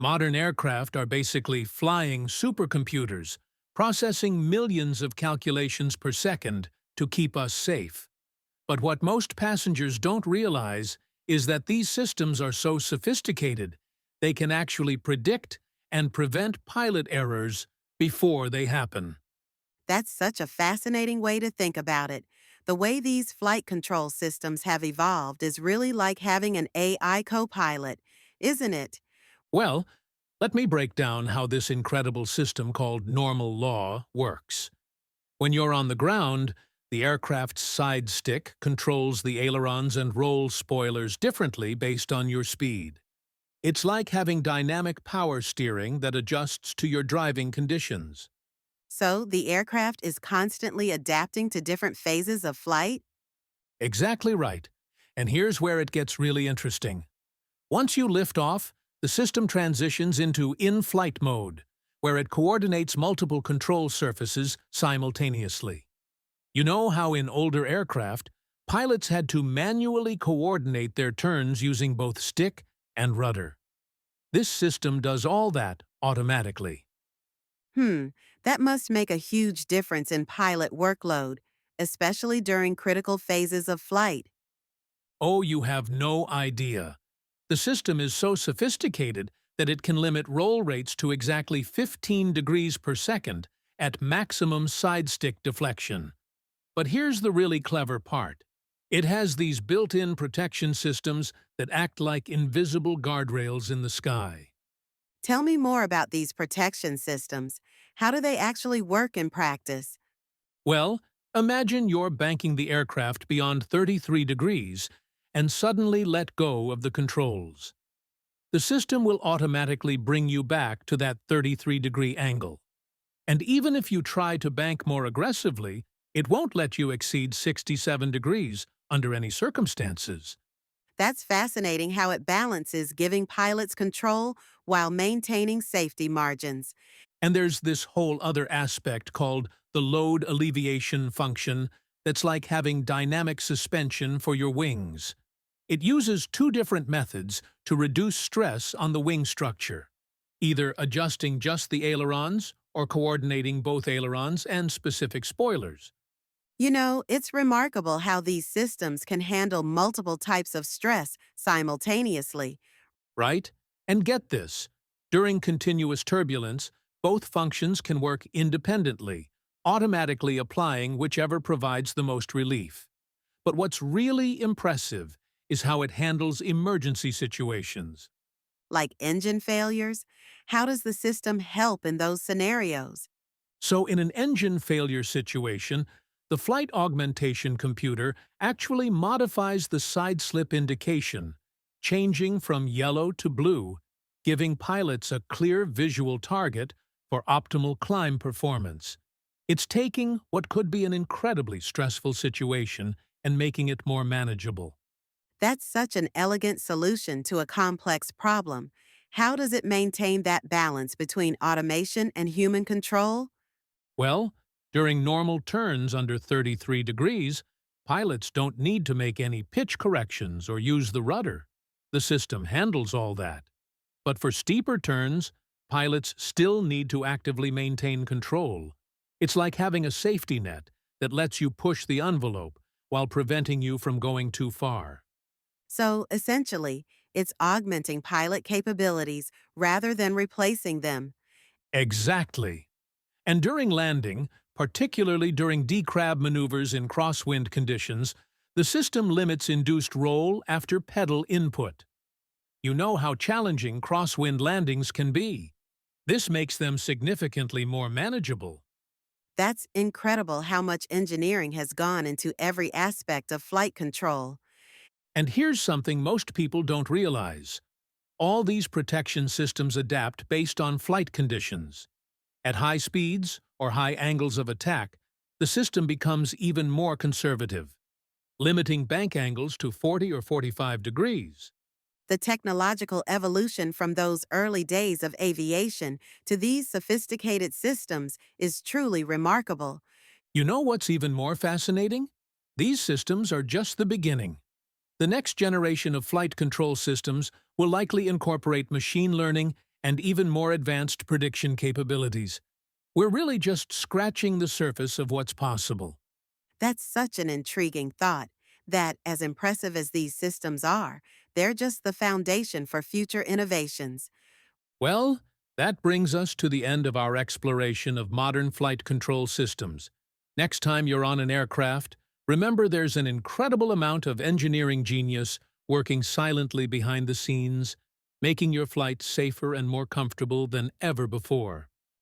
Modern aircraft are basically flying supercomputers, processing millions of calculations per second to keep us safe. But what most passengers don't realize is that these systems are so sophisticated, they can actually predict and prevent pilot errors before they happen. That's such a fascinating way to think about it. The way these flight control systems have evolved is really like having an AI co-pilot, isn't it? Well, let me break down how this incredible system called normal law works. When you're on the ground, the aircraft's side stick controls the ailerons and roll spoilers differently based on your speed. It's like having dynamic power steering that adjusts to your driving conditions. So the aircraft is constantly adapting to different phases of flight? Exactly right. And here's where it gets really interesting. Once you lift off, the system transitions into in-flight mode, where it coordinates multiple control surfaces simultaneously. You know how in older aircraft, pilots had to manually coordinate their turns using both stick and rudder. This system does all that automatically. Hmm, that must make a huge difference in pilot workload, especially during critical phases of flight. Oh, you have no idea. The system is so sophisticated that it can limit roll rates to exactly 15 degrees per second at maximum side stick deflection. But here's the really clever part. It has these built-in protection systems that act like invisible guardrails in the sky. Tell me more about these protection systems. How do they actually work in practice? Well, imagine you're banking the aircraft beyond 33 degrees and suddenly let go of the controls. The system will automatically bring you back to that 33-degree angle. And even if you try to bank more aggressively, it won't let you exceed 67 degrees under any circumstances. That's fascinating how it balances giving pilots control while maintaining safety margins. And there's this whole other aspect called the load alleviation function that's like having dynamic suspension for your wings. It uses two different methods to reduce stress on the wing structure, either adjusting just the ailerons or coordinating both ailerons and specific spoilers. You know, it's remarkable how these systems can handle multiple types of stress simultaneously. Right? And get this, during continuous turbulence, both functions can work independently, automatically applying whichever provides the most relief. But what's really impressive is how it handles emergency situations. Like engine failures, how does the system help in those scenarios? So in an engine failure situation, the flight augmentation computer actually modifies the side slip indication, changing from yellow to blue, giving pilots a clear visual target for optimal climb performance. It's taking what could be an incredibly stressful situation and making it more manageable. That's such an elegant solution to a complex problem. How does it maintain that balance between automation and human control? Well, during normal turns under 33 degrees, pilots don't need to make any pitch corrections or use the rudder. The system handles all that. But for steeper turns, pilots still need to actively maintain control. It's like having a safety net that lets you push the envelope while preventing you from going too far. So, essentially, it's augmenting pilot capabilities rather than replacing them. Exactly. And during landing, particularly during decrab maneuvers in crosswind conditions, the system limits induced roll after pedal input. You know how challenging crosswind landings can be. This makes them significantly more manageable. That's incredible how much engineering has gone into every aspect of flight control. And here's something most people don't realize. All these protection systems adapt based on flight conditions. At high speeds or high angles of attack, the system becomes even more conservative, limiting bank angles to 40 or 45 degrees. The technological evolution from those early days of aviation to these sophisticated systems is truly remarkable. You know what's even more fascinating? These systems are just the beginning. The next generation of flight control systems will likely incorporate machine learning and even more advanced prediction capabilities. We're really just scratching the surface of what's possible. That's such an intriguing thought that, as impressive as these systems are, they're just the foundation for future innovations. Well, that brings us to the end of our exploration of modern flight control systems. Next time you're on an aircraft, remember there's an incredible amount of engineering genius working silently behind the scenes, making your flight safer and more comfortable than ever before.